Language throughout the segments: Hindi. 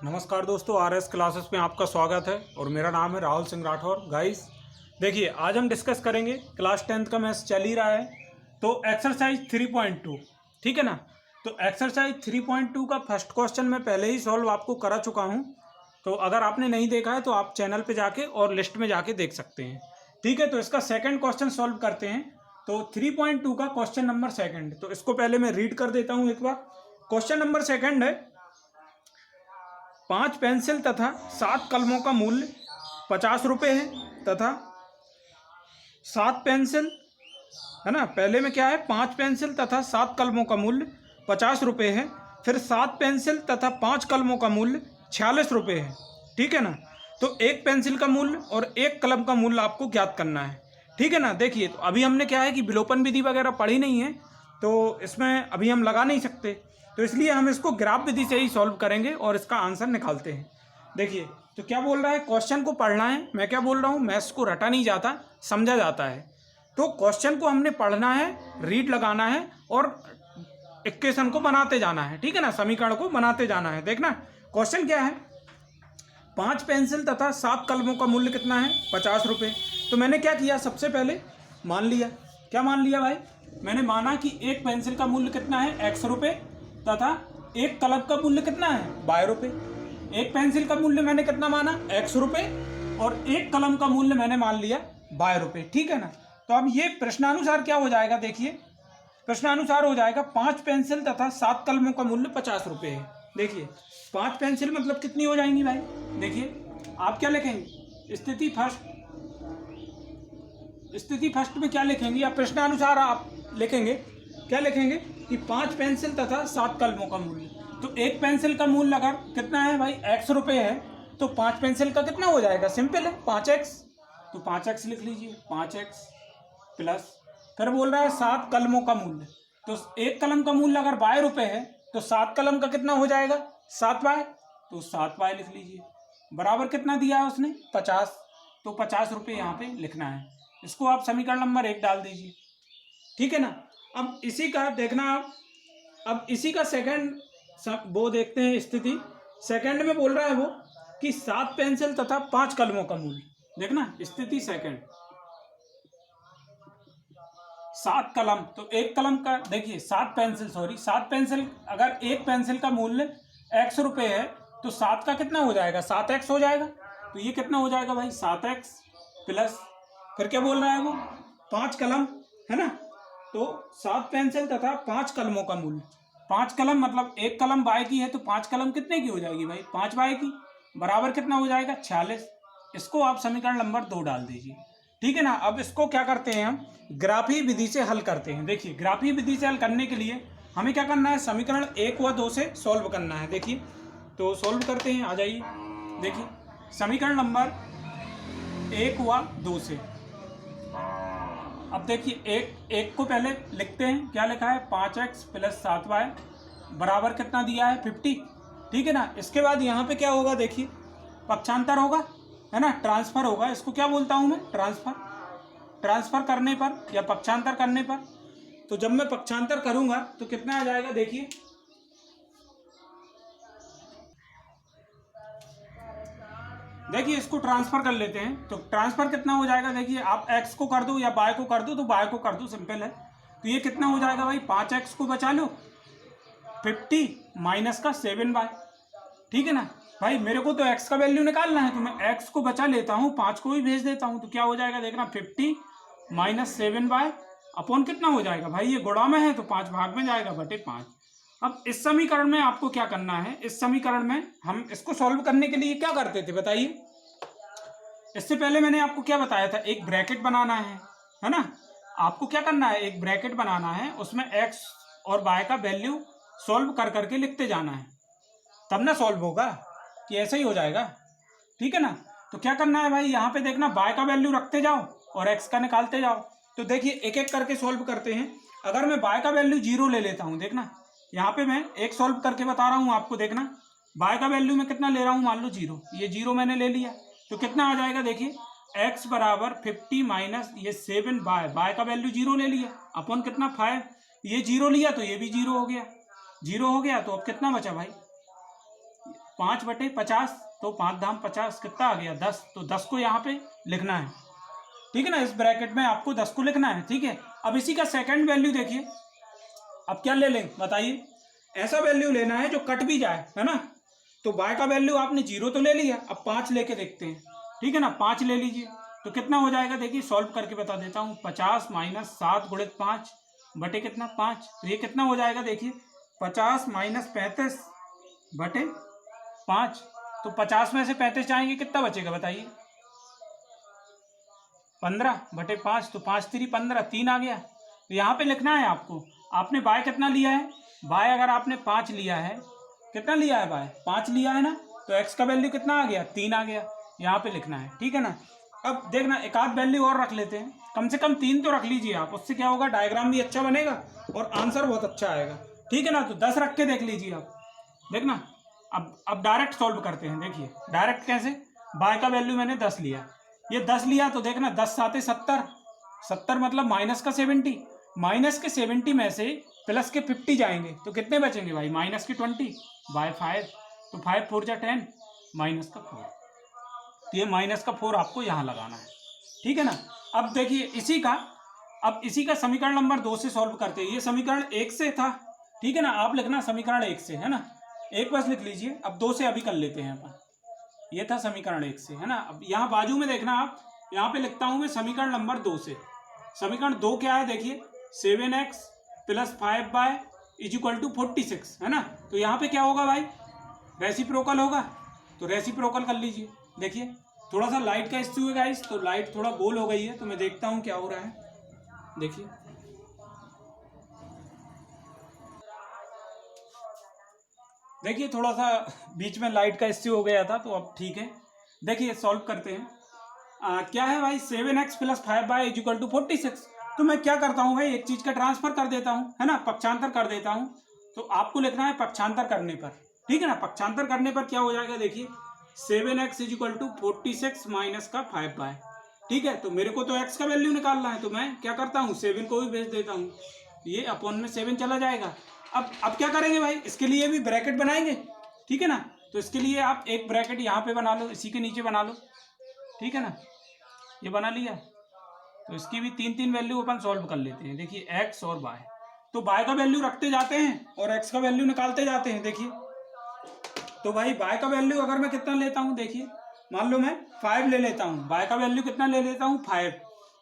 नमस्कार दोस्तों, आरएस क्लासेस में आपका स्वागत है और मेरा नाम है राहुल सिंह राठौर। गाइस देखिए, आज हम डिस्कस करेंगे क्लास 10th का मैथ्स चल ही रहा है तो एक्सरसाइज 3.2, ठीक है ना। तो एक्सरसाइज 3.2 का फर्स्ट क्वेश्चन मैं पहले ही सॉल्व आपको करा चुका हूं, तो अगर आपने नहीं देखा है तो आप चैनल पे जाके और लिस्ट में जाके देख सकते हैं, ठीक है। तो इसका सेकेंड क्वेश्चन सॉल्व करते हैं। तो 3.2 का क्वेश्चन नंबर सेकेंड, तो इसको पहले मैं रीड कर देता हूँ एक बार। क्वेश्चन नंबर सेकेंड है, 5 पेंसिल तथा 7 कलमों का मूल्य 50 रुपये है तथा 7 पेंसिल, है ना। पहले में क्या है, 5 पेंसिल तथा 7 कलमों का मूल्य 50 रुपये है, फिर 7 पेंसिल तथा 5 कलमों का मूल्य 46 रुपये है, ठीक है ना। तो एक पेंसिल का मूल्य और एक कलम का मूल्य आपको ज्ञात करना है, ठीक है ना। देखिए, तो अभी हमने क्या है कि विलोपन विधि वगैरह पढ़ी नहीं है, तो इसमें अभी हम लगा नहीं सकते, तो इसलिए हम इसको ग्राफ विधि से ही सॉल्व करेंगे और इसका आंसर निकालते हैं। देखिए, तो क्या बोल रहा है, क्वेश्चन को पढ़ना है। मैं क्या बोल रहा हूँ, मैथ्स को रटा नहीं जाता, समझा जाता है। तो क्वेश्चन को हमने पढ़ना है, रीड लगाना है और इक्वेशन को बनाते जाना है, ठीक है ना। समीकरण को बनाते जाना है। देखना क्वेश्चन क्या है, 5 पेंसिल तथा 7 कलमों का मूल्य कितना है, 50 रुपये। तो मैंने क्या किया, सबसे पहले मान लिया। क्या मान लिया भाई, मैंने माना कि एक पेंसिल का मूल्य कितना है, x रुपये, तथा एक कलम का मूल्य कितना है, 22 रुपये। एक पेंसिल का मूल्य मैंने कितना माना, x रुपये, और एक कलम का मूल्य मैंने मान लिया 22 रुपये, ठीक है ना। तो अब ये प्रश्नानुसार क्या हो जाएगा, देखिए प्रश्नानुसार हो जाएगा 5 पेंसिल तथा 7 कलमों का मूल्य 50 रुपये है। देखिए 5 पेंसिल मतलब कितनी हो जाएंगी भाई, देखिए आप क्या लिखेंगे, स्थिति फर्स्ट में क्या लिखेंगे, या प्रश्नानुसार आप लिखेंगे, क्या लिखेंगे कि 5 पेंसिल तथा 7 कलमों का मूल्य। तो एक पेंसिल का मूल्य अगर कितना है भाई, x रुपये है, तो 5 पेंसिल का कितना हो जाएगा, सिंपल है 5x, तो 5x लिख लीजिए, 5x प्लस, फिर बोल रहा है 7 कलमों का मूल्य। तो एक कलम का मूल्य अगर 22 रुपये है तो 7 कलम का कितना हो जाएगा, 7y, तो 7y लिख लीजिए, बराबर कितना दिया है उसने, 50। तो 50 रुपये यहाँ पे लिखना है। इसको आप समीकरण नंबर 1 डाल दीजिए, ठीक है ना। अब इसी का देखना आप, अब इसी का सेकंड वो देखते हैं। स्थिति सेकंड में बोल रहा है वो कि 7 पेंसिल तथा 5 कलमों का मूल्य। देखना स्थिति सेकंड, 7 कलम, तो एक कलम का देखिए 7 पेंसिल, अगर एक पेंसिल का मूल्य x रुपये है तो 7 का कितना हो जाएगा, 7x हो जाएगा। तो ये कितना हो जाएगा भाई, 7x प्लस, फिर क्या बोल रहा है वो, 5 कलम, है ना। तो 7 पेंसिल तथा 5 कलमों का मूल्य, 5 कलम मतलब एक कलम बाय की है, तो 5 कलम कितने की हो जाएगी भाई, 5 बाय की, बराबर कितना हो जाएगा, 46। इसको आप समीकरण नंबर 2 डाल दीजिए, ठीक है ना। अब इसको क्या करते हैं, हम ग्राफी विधि से हल करते हैं। देखिए ग्राफी विधि से हल करने के लिए हमें क्या करना है, समीकरण 1 व 2 से सॉल्व करना है। देखिए तो सॉल्व करते हैं, आ जाइए। देखिए समीकरण नंबर 1 व 2 से, अब देखिए एक को पहले लिखते हैं, क्या लिखा है, 5x प्लस 7y बराबर कितना दिया है, 50, ठीक है ना। इसके बाद यहाँ पे क्या होगा, देखिए पक्षांतर होगा, है ना, ट्रांसफर होगा। इसको क्या बोलता हूँ मैं, ट्रांसफर करने पर या पक्षांतर करने पर। तो जब मैं पक्षांतर करूंगा तो कितना आ जाएगा, देखिए इसको ट्रांसफर कर लेते हैं। तो ट्रांसफर कितना हो जाएगा, देखिए आप x को कर दो या y को कर दो, तो y को कर दो, सिंपल है। तो ये कितना हो जाएगा भाई, 5x को बचा लो, 50 माइनस का 7y, ठीक है ना। भाई मेरे को तो x का वैल्यू निकालना है, तो मैं x को बचा लेता हूँ, 5 को भी भेज देता हूँ। तो क्या हो जाएगा, देखना 50 माइनस 7y अपॉन कितना हो जाएगा भाई, ये गुणा में है तो 5 भाग में जाएगा, बटे 5। अब इस समीकरण में आपको क्या करना है, इस समीकरण में हम इसको सॉल्व करने के लिए क्या करते थे बताइए। इससे पहले मैंने आपको क्या बताया था, एक ब्रैकेट बनाना है ना। आपको क्या करना है, एक ब्रैकेट बनाना है, उसमें x और y का वैल्यू सॉल्व कर करके लिखते जाना है, तब ना सॉल्व होगा, कि ऐसे ही हो जाएगा, ठीक है ना। तो क्या करना है भाई, यहाँ पे देखना y का वैल्यू रखते जाओ और x का निकालते जाओ। तो देखिए एक एक करके सॉल्व करते हैं। अगर मैं y का वैल्यू 0 ले लेता हूँ, देखना यहाँ पे मैं एक सॉल्व करके बता रहा हूँ आपको, देखना y का वैल्यू मैं कितना ले रहा हूँ, मान लो 0, ये 0 मैंने ले लिया, तो कितना आ जाएगा, देखिए x बराबर 50 माइनस ये 7y का वैल्यू 0 ले लिया, अपॉन कितना 5, ये 0 लिया तो ये भी 0 हो गया, 0 हो गया। तो अब कितना बचा भाई, 5/50, तो 5 धाम 50 कितना आ गया 10। तो 10 को यहाँ पे लिखना है, ठीक है ना, इस ब्रैकेट में आपको 10 को लिखना है, ठीक है। अब इसी का सेकंड वैल्यू देखिए, अब क्या ले लें बताइए, ऐसा वैल्यू लेना है जो कट भी जाए, है ना। तो y का वैल्यू आपने 0 तो ले लिया, अब 5 लेके देखते हैं, ठीक है ना। 5 ले लीजिए तो कितना हो जाएगा, देखिए सॉल्व करके बता देता हूँ। 50 - 7 × 5 बटे कितना 5, तो ये कितना हो जाएगा देखिए 50 - 35 बटे 5। तो 50 में से 35 जाएंगे, कितना बचेगा बताइए 15/5, तो 5 3 15, 3 आ गया। तो यहाँ पे लिखना है आपको, आपने y कितना लिया है, y अगर आपने 5 लिया है, कितना लिया है y 5 लिया है ना, तो x का वैल्यू कितना आ गया 3 आ गया, यहाँ पे लिखना है, ठीक है ना। अब देखना एक आध वैल्यू और रख लेते हैं, कम से कम 3 तो रख लीजिए आप, उससे क्या होगा डायग्राम भी अच्छा बनेगा और आंसर बहुत अच्छा आएगा, ठीक है ना। तो 10 रख के देख लीजिए आप, देखना। अब डायरेक्ट सॉल्व करते हैं, देखिए डायरेक्ट कैसे, y का वैल्यू मैंने 10 लिया, ये 10 लिया तो देखना 10 7 70, 70 मतलब माइनस का 70, माइनस के 70 में से प्लस के 50 जाएंगे तो कितने बचेंगे भाई माइनस के 20/5, तो 5 4 जा 10, माइनस का 4, तो ये माइनस का 4 आपको यहाँ लगाना है, ठीक है ना। अब देखिए इसी का समीकरण नंबर 2 से सॉल्व करते हैं। ये समीकरण 1 से था, ठीक है ना, आप लिखना समीकरण 1 से, है ना, 1 बस लिख लीजिए। अब 2 से अभी कर लेते हैं अपन, ये था समीकरण 1 से, है ना। अब यहाँ बाजू में देखना आप, यहाँ पे लिखता हूँ मैं समीकरण नंबर 2 से। समीकरण 2 क्या है देखिए, 7x + 5y = 46, है ना। तो यहाँ पे क्या होगा भाई, रेसिप्रोकल होगा, तो रेसिप्रोकल कर लीजिए। देखिए थोड़ा सा लाइट का इश्यू है गाइस, तो लाइट थोड़ा गोल हो गई है, तो मैं देखता हूँ क्या हो रहा है। देखिए देखिए थोड़ा सा बीच में लाइट का इश्यू हो गया था, तो अब ठीक है। देखिए सॉल्व करते हैं। क्या है भाई 7x + 5y = 46, तो मैं क्या करता हूँ भाई, एक चीज का ट्रांसफर कर देता हूँ, है ना, पक्षांतर कर देता हूँ। तो आपको लिखना है पक्षांतर करने पर, ठीक है ना। पक्षांतर करने पर क्या हो जाएगा देखिए, 7x = 46 माइनस का 5y, ठीक है। तो मेरे को तो x का वैल्यू निकालना है, तो मैं क्या करता हूँ 7 को भी भेज देता हूँ, ये अपॉन में 7 चला जाएगा। अब क्या करेंगे भाई, इसके लिए भी ब्रैकेट बनाएंगे, ठीक है ना। तो इसके लिए आप एक ब्रैकेट यहाँ पे बना लो, इसी के नीचे बना लो, ठीक है ना, ये बना लिया। तो इसकी भी 3 वैल्यू अपन सॉल्व कर लेते हैं। देखिए x और y, तो y का वैल्यू रखते जाते हैं और x का वैल्यू निकालते जाते हैं। देखिए तो भाई y का वैल्यू अगर मैं कितना लेता हूँ, देखिए मान लो मैं 5 ले लेता हूँ, y का वैल्यू कितना ले लेता हूँ 5।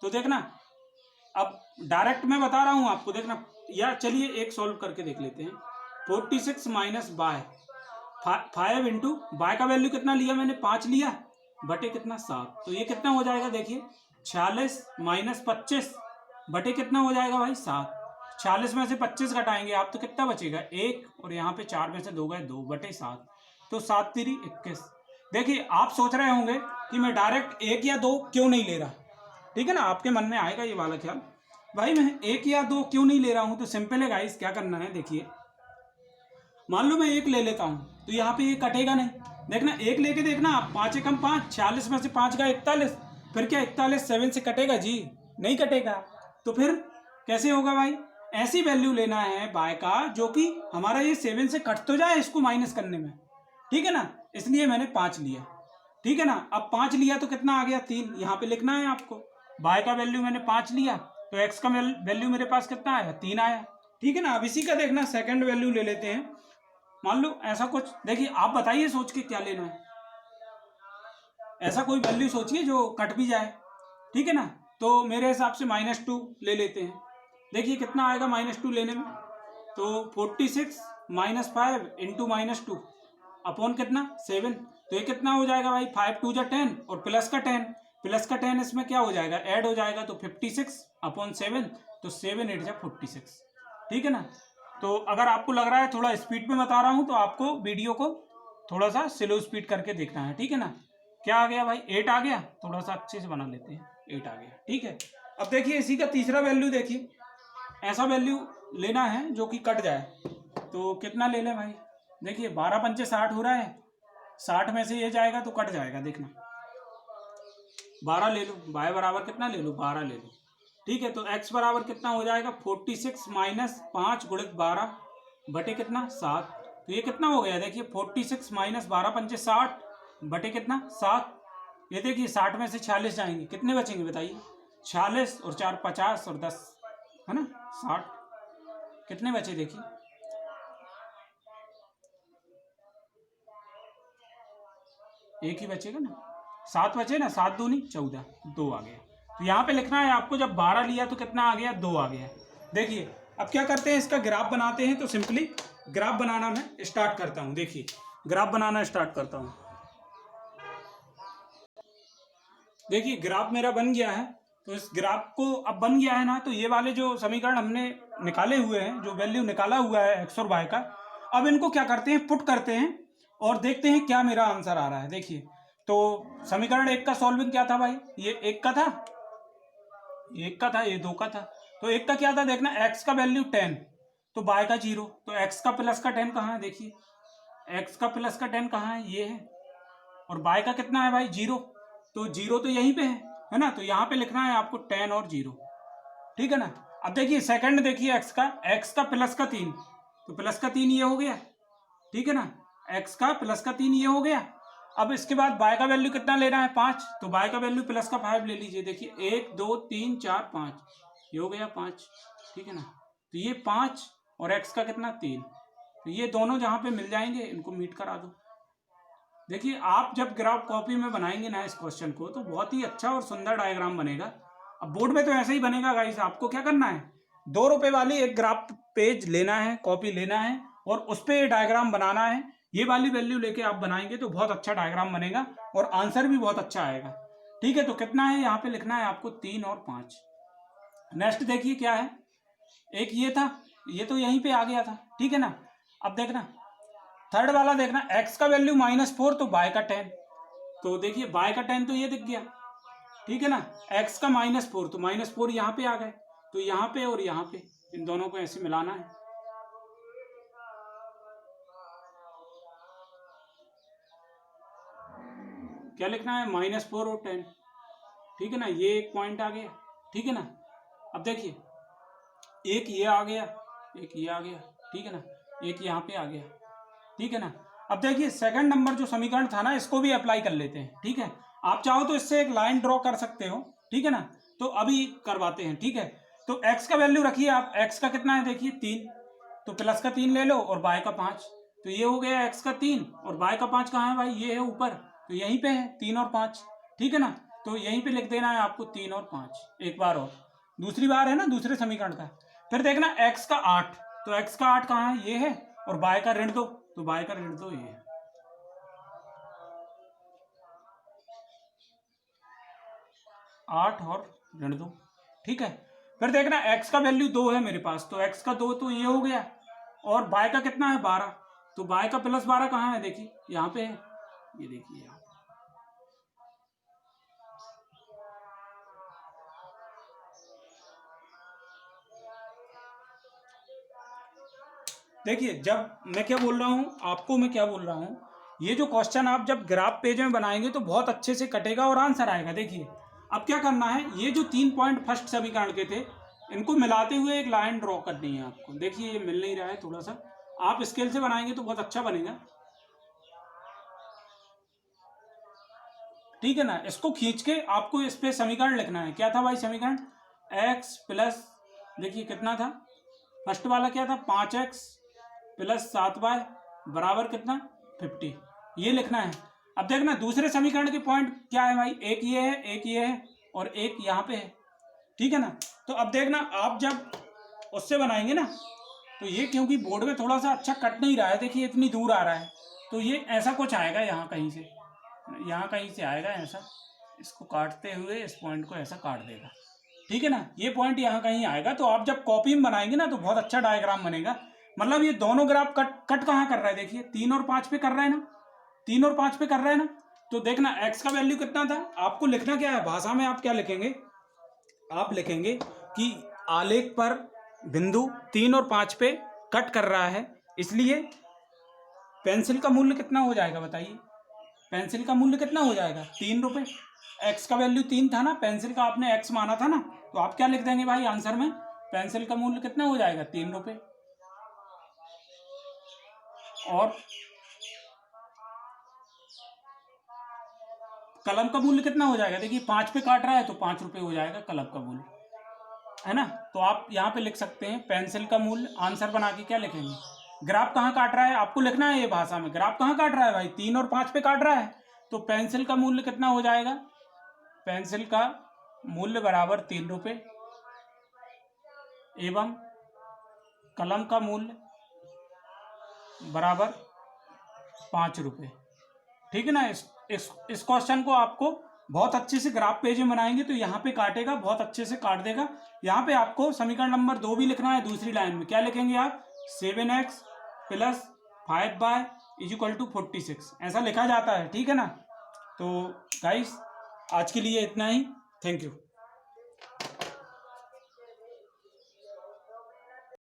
तो देखना अब डायरेक्ट मैं बता रहा हूँ आपको, देखना, या चलिए एक सॉल्व करके देख लेते हैं। 46 माइनस बाय 5 इंटू बाय का वैल्यू कितना लिया मैंने 5 लिया, बटे कितना 7, तो ये कितना हो जाएगा देखिए 46 माइनस 25 बटे कितना हो जाएगा भाई 7। 46 में से 25 घटाएंगे आप तो कितना बचेगा 1, और यहाँ पे 4 में से 2 गए 2 बटे 7, तो 7 3 21। देखिए आप सोच रहे होंगे कि मैं डायरेक्ट 1 या 2 क्यों नहीं ले रहा, ठीक है ना, आपके मन में आएगा ये वाला ख्याल, भाई मैं 1 या 2 क्यों नहीं ले रहा हूं। तो सिंपल है गाइस, क्या करना है देखिए, मान लो मैं 1 ले लेता हूं तो यहाँ पे ये कटेगा नहीं, देखना 1 लेके देखना आप, 5 एकम 5, 46 में से 5 गए 41, फिर क्या 41 7 से कटेगा जी, नहीं कटेगा। तो फिर कैसे होगा भाई, ऐसी वैल्यू लेना है बाय का जो कि हमारा ये 7 से कट तो जाए इसको माइनस करने में, ठीक है ना, इसलिए मैंने 5 लिया, ठीक है ना। अब 5 लिया तो कितना आ गया 3, यहाँ पे लिखना है आपको, बाय का वैल्यू मैंने 5 लिया तो एक्स का वैल्यू मेरे पास कितना आया 3 आया, ठीक है ना। अब इसी का देखना सेकंड वैल्यू ले लेते हैं, मान लो ऐसा कुछ, देखिए आप बताइए सोच के क्या लेना है, ऐसा कोई वैल्यू सोचिए जो कट भी जाए, ठीक है ना। तो मेरे हिसाब से -2 ले लेते हैं, देखिए कितना आएगा -2 लेने में, तो 46 माइनस 5 इंटू -2 अपॉन कितना 7, तो ये कितना हो जाएगा भाई 5 2 जा 10 और प्लस का 10 इसमें क्या हो जाएगा ऐड हो जाएगा, तो 56 अपॉन 7, तो 7 8 जा 46, ठीक है ना। तो अगर आपको लग रहा है थोड़ा स्पीड में बता रहा हूँ तो आपको वीडियो को थोड़ा सा स्लो स्पीड करके देखना है, ठीक है ना। क्या आ गया भाई 8 आ गया, थोड़ा सा अच्छे से बना लेते हैं, 8 आ गया, ठीक है। अब देखिए इसी का तीसरा वैल्यू, देखिए ऐसा वैल्यू लेना है जो कि कट जाए, तो कितना ले लें भाई, देखिए 12 पंचे 60 हो रहा है, 60 में से ये जाएगा तो कट जाएगा, देखना 12 ले लो, y बराबर कितना ले लो 12 ले लो, ठीक है। तो x बराबर कितना हो जाएगा 46 माइनस 5 गुणित 12 बटे कितना 7, तो ये कितना हो गया देखिए 46 माइनस 12 पंचे 60 बटे कितना 7। ये देखिए 60 में से 46 जाएंगे, कितने बचेंगे बताइए? 46 और 4 50 और 10 है ना 60। कितने बचे देखिए? एक ही बचेगा ना, 7 बचे ना, 7 दूनी 14, 2 आ गया। तो यहाँ पे लिखना है आपको, जब 12 लिया तो कितना आ गया? 2 आ गया। देखिए अब क्या करते हैं, इसका ग्राफ बनाते हैं। तो सिंपली ग्राफ बनाना मैं स्टार्ट करता हूँ। देखिए ग्राफ बनाना स्टार्ट करता हूँ। देखिए ग्राफ मेरा बन गया है। तो इस ग्राफ को अब बन गया है ना, तो ये वाले जो समीकरण हमने निकाले हुए हैं, जो वैल्यू निकाला हुआ है एक्स और वाई का, अब इनको क्या करते हैं, पुट करते हैं और देखते हैं क्या मेरा आंसर आ रहा है। देखिए तो समीकरण 1 का सॉल्विंग क्या था भाई? ये 1 का था, ये 1 का था, ये 2 का था। तो 1 का क्या था देखना, एक्स का वैल्यू 10 तो वाई का 0। तो एक्स का प्लस का 10 कहाँ है? देखिए एक्स का प्लस का 10 कहाँ है? ये है। और वाई का कितना है भाई? 0। तो 0 तो यहीं पे है ना। तो यहाँ पे लिखना है आपको 10 और 0, ठीक है ना। अब देखिए सेकंड देखिए एक्स का प्लस का 3, तो प्लस का 3 ये हो गया, ठीक है ना। एक्स का प्लस का 3 ये हो गया। अब इसके बाद बाय का वैल्यू कितना लेना है? 5। तो बाय का वैल्यू प्लस का 5 ले लीजिए। देखिए 1 2 3 4 5, ये हो गया 5, ठीक है ना। तो ये 5 और एक्स का कितना 3, तो ये दोनों जहां पे मिल जाएंगे इनको मीट करा दो। देखिए आप जब ग्राफ कॉपी में बनाएंगे ना इस क्वेश्चन को, तो बहुत ही अच्छा और सुंदर डायग्राम बनेगा। अब बोर्ड में तो ऐसे ही बनेगा गाइस। आपको क्या करना है, 2 रुपए वाली एक ग्राफ पेज लेना है, कॉपी लेना है और उस पर डायग्राम बनाना है। ये वाली वैल्यू लेके आप बनाएंगे तो बहुत अच्छा डायग्राम बनेगा और आंसर भी बहुत अच्छा आएगा, ठीक है। तो कितना है यहाँ पे लिखना है आपको 3 और 5। नेक्स्ट देखिए क्या है, एक ये था, ये तो यहीं पे आ गया था, ठीक है ना। अब देखना थर्ड वाला, देखना x का वैल्यू -4 तो y का 10। तो देखिए y का 10 तो ये दिख गया, ठीक है ना। x का -4 तो -4 यहाँ पे आ गए। तो यहाँ पे और यहाँ पे इन दोनों को ऐसे मिलाना है। क्या लिखना है? -4 और 10, ठीक है ना। ये एक पॉइंट आ गया, ठीक है ना। अब देखिए एक ये आ गया, एक ये आ गया, ठीक है ना। एक यहाँ पे आ गया, ठीक है ना। अब देखिए सेकंड नंबर जो समीकरण था ना, इसको भी अप्लाई कर लेते हैं, ठीक है। आप चाहो तो इससे एक लाइन ड्रॉ कर सकते हो, ठीक है ना। तो अभी करवाते हैं, ठीक है। तो x का वैल्यू रखिए आप, x का कितना है देखिए 3, तो प्लस का 3 ले लो और y का 5। तो ये हो गया x का 3 और y का 5 कहाँ है भाई? ये है ऊपर, तो यहीं पे है 3 और 5, ठीक है ना। तो यहीं पे लिख देना है आपको 3 और 5 एक बार और, दूसरी बार है ना दूसरे समीकरण का। फिर देखना x का 8, तो x का 8 कहाँ है? ये है। और y का ऋण 2, तो y का ऋण 2 ये है। 8 और ऋण 2, ठीक है। फिर देखना x का वैल्यू 2 है मेरे पास, तो x का 2 तो ये हो गया। और y का कितना है? 12, तो y का प्लस 12 कहाँ है? देखिए यहाँ पे है, ये देखिए यहाँ। देखिए जब मैं क्या बोल रहा हूँ आपको, मैं क्या बोल रहा हूँ, ये जो क्वेश्चन आप जब ग्राफ पेज में बनाएंगे तो बहुत अच्छे से कटेगा और आंसर आएगा। देखिए अब क्या करना है, ये जो 3 पॉइंट फर्स्ट समीकरण के थे इनको मिलाते हुए एक लाइन ड्रॉ करनी है आपको। देखिए ये मिल नहीं रहा है, थोड़ा सा आप स्केल से बनाएंगे तो बहुत अच्छा बनेगा, ठीक है ना। इसको खींच के आपको इस पे समीकरण लिखना है। क्या था भाई समीकरण? x प्लस, देखिए कितना था फर्स्ट वाला, क्या था? 5x प्लस 7y बराबर कितना? 50, ये लिखना है। अब देखना दूसरे समीकरण के पॉइंट क्या है भाई, एक ये है, एक ये है और एक यहाँ पे है, ठीक है ना। तो अब देखना आप जब उससे बनाएंगे ना, तो ये क्योंकि बोर्ड में थोड़ा सा अच्छा कट नहीं रहा है, देखिए इतनी दूर आ रहा है, तो ये ऐसा कुछ आएगा, यहाँ कहीं से, यहाँ कहीं से आएगा ऐसा, इसको काटते हुए इस पॉइंट को ऐसा काट देगा, ठीक है ना। ये पॉइंट यहाँ कहीं आएगा। तो आप जब कॉपी में बनाएंगे ना तो बहुत अच्छा डायग्राम बनेगा। मतलब ये दोनों ग्राफ कट कहाँ कर रहा है? देखिए 3 और 5 पे कर रहा है ना, 3 और 5 पे कर रहा है ना। तो देखना x का वैल्यू कितना था, आपको लिखना क्या है भाषा में, आप क्या लिखेंगे? आप लिखेंगे कि आलेख पर बिंदु 3 और 5 पे कट कर रहा है, इसलिए पेंसिल का मूल्य कितना हो जाएगा बताइए? पेंसिल का मूल्य कितना हो जाएगा? 3 रुपये। एक्स का वैल्यू 3 था ना, पेंसिल का आपने एक्स माना था ना, तो आप क्या लिख देंगे भाई आंसर में? पेंसिल का मूल्य कितना हो जाएगा? 3 रुपये। और कलम का मूल्य कितना हो जाएगा, देखिए 5 पे काट रहा है तो 5 रुपये हो जाएगा कलम का मूल्य, है ना। तो आप यहाँ पे लिख सकते हैं पेंसिल का मूल्य। आंसर बना के क्या लिखेंगे, ग्राफ कहाँ काट रहा है आपको लिखना है ये भाषा में, ग्राफ कहाँ काट रहा है भाई, 3 और 5 पे काट रहा है, तो पेंसिल का मूल्य कितना हो जाएगा, पेंसिल का मूल्य बराबर 3 रुपये एवं कलम का मूल्य बराबर 5 रुपये। ठीक है ना। इस क्वेश्चन को आपको बहुत अच्छे से ग्राफ पेज में बनाएंगे तो यहाँ पे काटेगा, बहुत अच्छे से काट देगा। यहाँ पे आपको समीकरण नंबर 2 भी लिखना है दूसरी लाइन में। क्या लिखेंगे आप, 7x + 5y = 46, ऐसा लिखा जाता है। ठीक है ना। तो गाइस आज के लिए इतना ही, थैंक यू।